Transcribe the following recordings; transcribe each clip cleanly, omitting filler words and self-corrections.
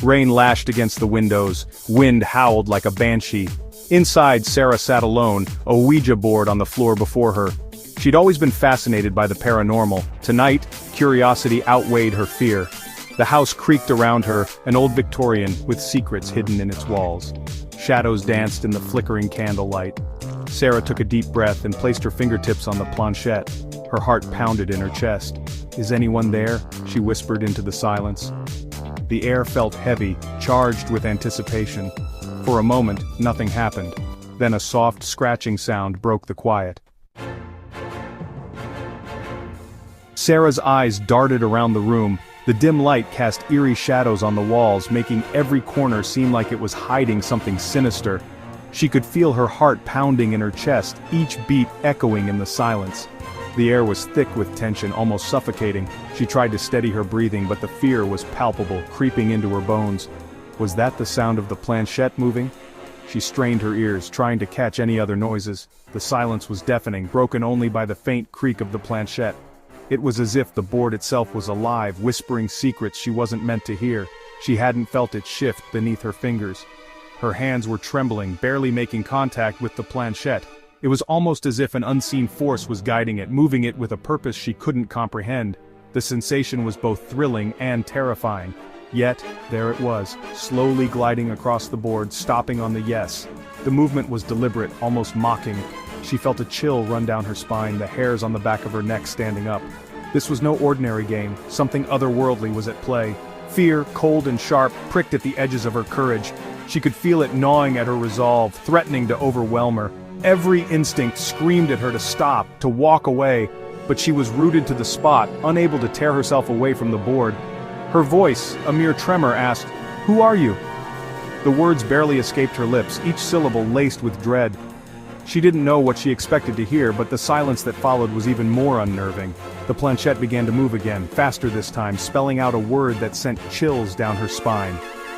Rain lashed against the windows, wind howled like a banshee. Inside, Sarah sat alone, a Ouija board on the floor before her. She'd always been fascinated by the paranormal. Tonight, curiosity outweighed her fear. The house creaked around her, an old Victorian with secrets hidden in its walls. Shadows danced in the flickering candlelight. Sarah took a deep breath and placed her fingertips on the planchette. Her heart pounded in her chest. "Is anyone there?" she whispered into the silence. The air felt heavy, charged with anticipation. For a moment, nothing happened. Then a soft scratching sound broke the quiet. Sarah's eyes darted around the room. The dim light cast eerie shadows on the walls, making every corner seem like it was hiding something sinister. She could feel her heart pounding in her chest, each beat echoing in the silence. The air was thick with tension, almost suffocating. She tried to steady her breathing, but the fear was palpable, creeping into her bones. Was that the sound of the planchette moving? She strained her ears, trying to catch any other noises. The silence was deafening, broken only by the faint creak of the planchette. It was as if the board itself was alive, whispering secrets she wasn't meant to hear. She hadn't felt it shift beneath her fingers. Her hands were trembling, barely making contact with the planchette. It was almost as if an unseen force was guiding it, moving it with a purpose she couldn't comprehend. The sensation was both thrilling and terrifying. Yet, there it was, slowly gliding across the board, stopping on the yes. The movement was deliberate, almost mocking. She felt a chill run down her spine, the hairs on the back of her neck standing up. This was no ordinary game, something otherworldly was at play. Fear, cold and sharp, pricked at the edges of her courage. She could feel it gnawing at her resolve, threatening to overwhelm her. Every instinct screamed at her to stop, to walk away, but she was rooted to the spot, unable to tear herself away from the board. Her voice, a mere tremor, asked, "Who are you?" The words barely escaped her lips, each syllable laced with dread. She didn't know what she expected to hear, but the silence that followed was even more unnerving. The planchette began to move again, faster this time, spelling out a word that sent chills down her spine.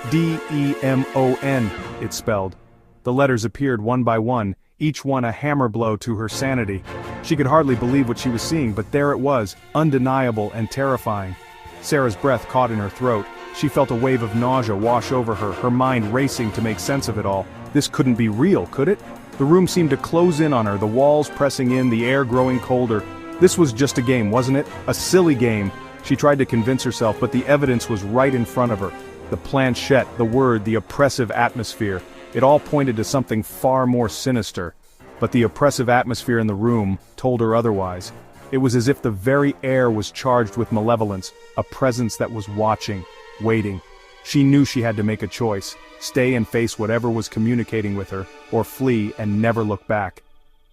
D-E-M-O-N, it spelled. The letters appeared one by one, each one a hammer blow to her sanity. She could hardly believe what she was seeing, but there it was, undeniable and terrifying. Sarah's breath caught in her throat. She felt a wave of nausea wash over her, her mind racing to make sense of it all. This couldn't be real, could it? The room seemed to close in on her, the walls pressing in, the air growing colder. This was just a game, wasn't it? A silly game. She tried to convince herself, but the evidence was right in front of her. The planchette, the word, the oppressive atmosphere. It all pointed to something far more sinister. But the oppressive atmosphere in the room told her otherwise. It was as if the very air was charged with malevolence, a presence that was watching, waiting. She knew she had to make a choice, stay and face whatever was communicating with her, or flee and never look back.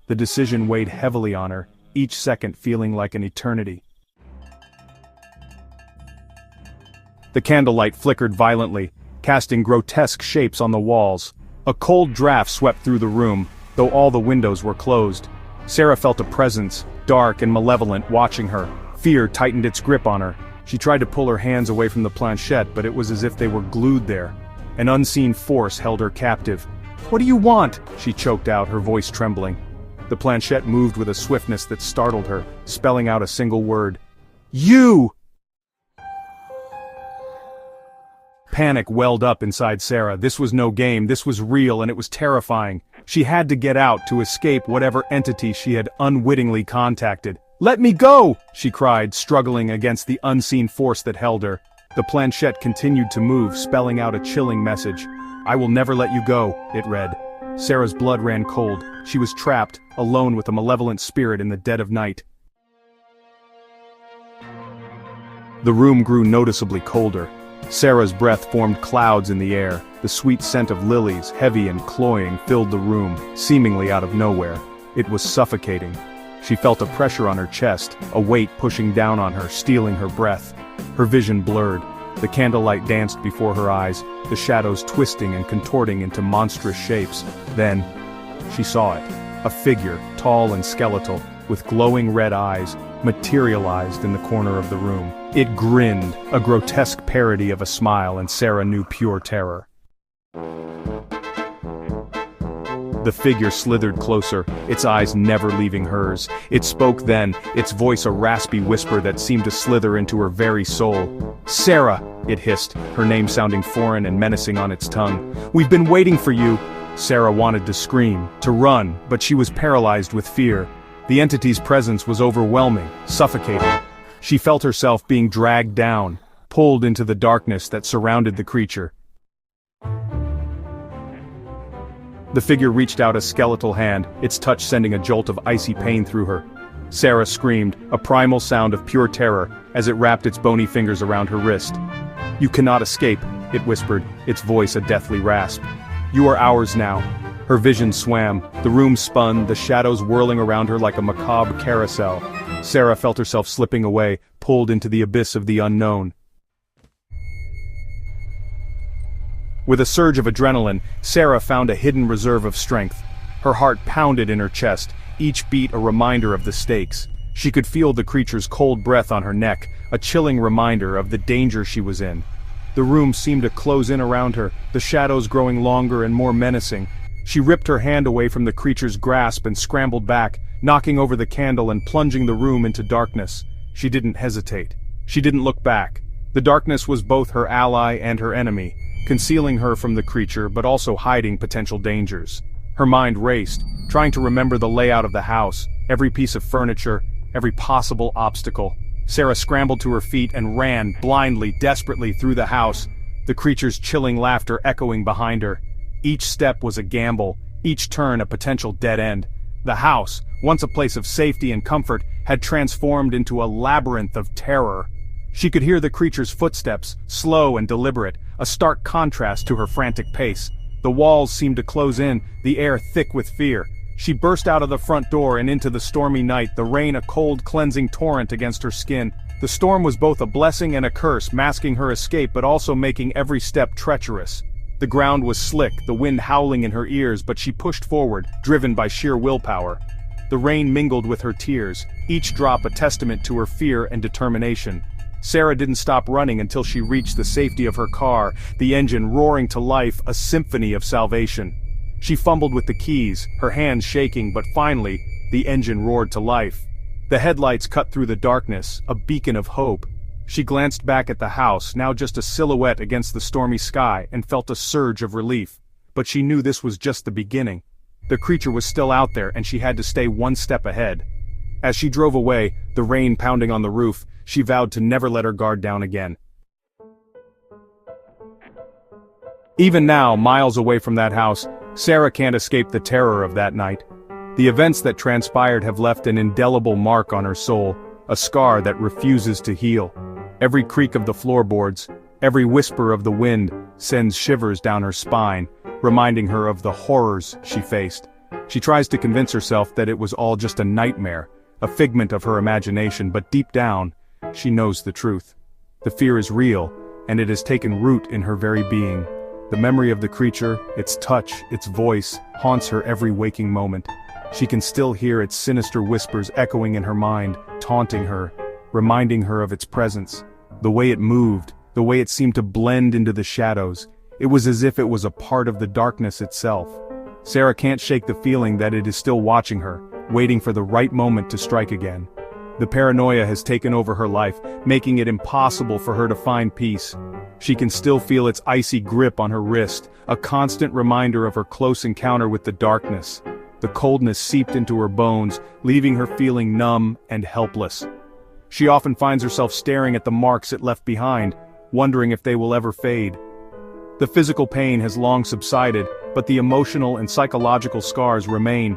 The decision weighed heavily on her, each second feeling like an eternity. The candlelight flickered violently, casting grotesque shapes on the walls. A cold draft swept through the room, though all the windows were closed. Sarah felt a presence, dark and malevolent, watching her. Fear tightened its grip on her. She tried to pull her hands away from the planchette, but it was as if they were glued there. An unseen force held her captive. "What do you want?" she choked out, her voice trembling. The planchette moved with a swiftness that startled her, spelling out a single word. "You!" Panic welled up inside Sarah. This was no game, this was real, and it was terrifying. She had to get out to escape whatever entity she had unwittingly contacted. "Let me go!" she cried, struggling against the unseen force that held her. The planchette continued to move, spelling out a chilling message. "I will never let you go," it read. Sarah's blood ran cold. She was trapped, alone with a malevolent spirit in the dead of night. The room grew noticeably colder. Sarah's breath formed clouds in the air. The sweet scent of lilies, heavy and cloying, filled the room, seemingly out of nowhere. It was suffocating. She felt a pressure on her chest, a weight pushing down on her, stealing her breath. Her vision blurred. The candlelight danced before her eyes, the shadows twisting and contorting into monstrous shapes. Then, she saw it. A figure, tall and skeletal, with glowing red eyes, materialized in the corner of the room. It grinned, a grotesque parody of a smile, and Sarah knew pure terror. The figure slithered closer, its eyes never leaving hers. It spoke then, its voice a raspy whisper that seemed to slither into her very soul. "Sarah," it hissed, her name sounding foreign and menacing on its tongue. "We've been waiting for you." Sarah wanted to scream, to run, but she was paralyzed with fear. The entity's presence was overwhelming, suffocating. She felt herself being dragged down, pulled into the darkness that surrounded the creature. The figure reached out a skeletal hand, its touch sending a jolt of icy pain through her. Sarah screamed, a primal sound of pure terror, as it wrapped its bony fingers around her wrist. "You cannot escape," it whispered, its voice a deathly rasp. "You are ours now." Her vision swam, the room spun, the shadows whirling around her like a macabre carousel. Sarah felt herself slipping away, pulled into the abyss of the unknown. With a surge of adrenaline, Sarah found a hidden reserve of strength. Her heart pounded in her chest, each beat a reminder of the stakes. She could feel the creature's cold breath on her neck, a chilling reminder of the danger she was in. The room seemed to close in around her, the shadows growing longer and more menacing. She ripped her hand away from the creature's grasp and scrambled back, knocking over the candle and plunging the room into darkness. She didn't hesitate. She didn't look back. The darkness was both her ally and her enemy, concealing her from the creature but also hiding potential dangers. Her mind raced, trying to remember the layout of the house, every piece of furniture, every possible obstacle. Sarah scrambled to her feet and ran, blindly, desperately, through the house, the creature's chilling laughter echoing behind her. Each step was a gamble, each turn a potential dead end. The house, once a place of safety and comfort, had transformed into a labyrinth of terror. She could hear the creature's footsteps, slow and deliberate, a stark contrast to her frantic pace. The walls seemed to close in, the air thick with fear. She burst out of the front door and into the stormy night, the rain a cold, cleansing torrent against her skin. The storm was both a blessing and a curse, masking her escape but also making every step treacherous. The ground was slick, the wind howling in her ears, but she pushed forward, driven by sheer willpower. The rain mingled with her tears, each drop a testament to her fear and determination. Sarah didn't stop running until she reached the safety of her car, the engine roaring to life, a symphony of salvation. She fumbled with the keys, her hands shaking, but finally, the engine roared to life. The headlights cut through the darkness, a beacon of hope. She glanced back at the house, now just a silhouette against the stormy sky, and felt a surge of relief. But she knew this was just the beginning. The creature was still out there and she had to stay one step ahead. As she drove away, the rain pounding on the roof, she vowed to never let her guard down again. Even now, miles away from that house, Sarah can't escape the terror of that night. The events that transpired have left an indelible mark on her soul, a scar that refuses to heal. Every creak of the floorboards, every whisper of the wind, sends shivers down her spine, reminding her of the horrors she faced. She tries to convince herself that it was all just a nightmare, a figment of her imagination, but deep down, she knows the truth. The fear is real, and it has taken root in her very being. The memory of the creature, its touch, its voice, haunts her every waking moment. She can still hear its sinister whispers echoing in her mind, taunting her, reminding her of its presence. The way it moved, the way it seemed to blend into the shadows, it was as if it was a part of the darkness itself. Sarah can't shake the feeling that it is still watching her, waiting for the right moment to strike again. The paranoia has taken over her life, making it impossible for her to find peace. She can still feel its icy grip on her wrist, a constant reminder of her close encounter with the darkness. The coldness seeped into her bones, leaving her feeling numb and helpless. She often finds herself staring at the marks it left behind, wondering if they will ever fade. The physical pain has long subsided, but the emotional and psychological scars remain.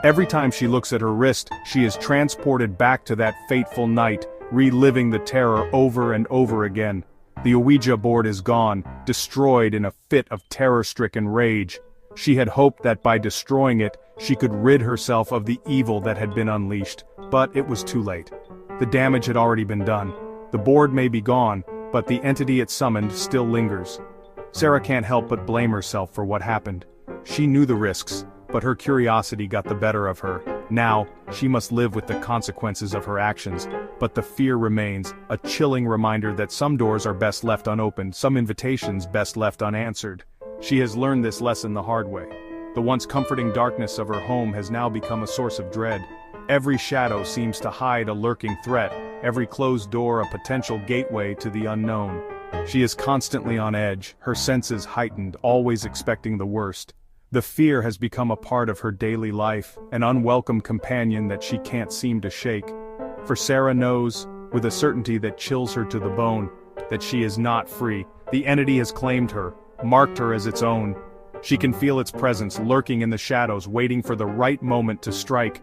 Every time she looks at her wrist, she is transported back to that fateful night, reliving the terror over and over again. The Ouija board is gone, destroyed in a fit of terror-stricken rage. She had hoped that by destroying it, she could rid herself of the evil that had been unleashed, but it was too late. The damage had already been done. The board may be gone, but the entity it summoned still lingers. Sarah can't help but blame herself for what happened. She knew the risks, but her curiosity got the better of her. Now, she must live with the consequences of her actions, but the fear remains, a chilling reminder that some doors are best left unopened, some invitations best left unanswered. She has learned this lesson the hard way. The once comforting darkness of her home has now become a source of dread. Every shadow seems to hide a lurking threat, every closed door a potential gateway to the unknown. She is constantly on edge, her senses heightened, always expecting the worst. The fear has become a part of her daily life, an unwelcome companion that she can't seem to shake. For Sarah knows, with a certainty that chills her to the bone, that she is not free. The entity has claimed her, marked her as its own. She can feel its presence lurking in the shadows, waiting for the right moment to strike.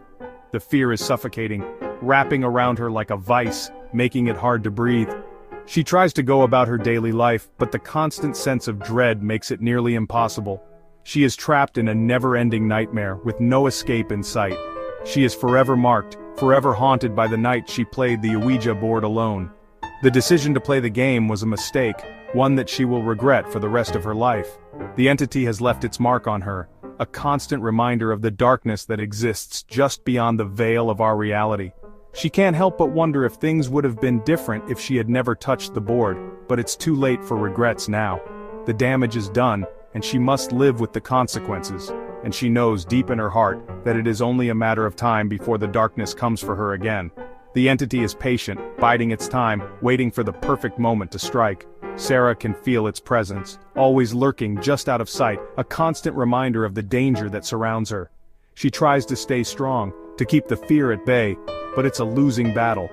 The fear is suffocating, wrapping around her like a vice, making it hard to breathe. She tries to go about her daily life, but the constant sense of dread makes it nearly impossible. She is trapped in a never-ending nightmare, with no escape in sight. She is forever marked, forever haunted by the night she played the Ouija board alone. The decision to play the game was a mistake, one that she will regret for the rest of her life. The entity has left its mark on her, a constant reminder of the darkness that exists just beyond the veil of our reality. She can't help but wonder if things would have been different if she had never touched the board, but it's too late for regrets now. The damage is done, and she must live with the consequences, and she knows deep in her heart that it is only a matter of time before the darkness comes for her again. The entity is patient, biding its time, waiting for the perfect moment to strike. Sarah can feel its presence, always lurking just out of sight, a constant reminder of the danger that surrounds her. She tries to stay strong, to keep the fear at bay, but it's a losing battle.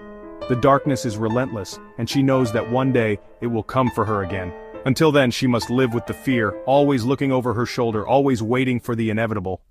The darkness is relentless, and she knows that one day it will come for her again. Until then, she must live with the fear, always looking over her shoulder, always waiting for the inevitable.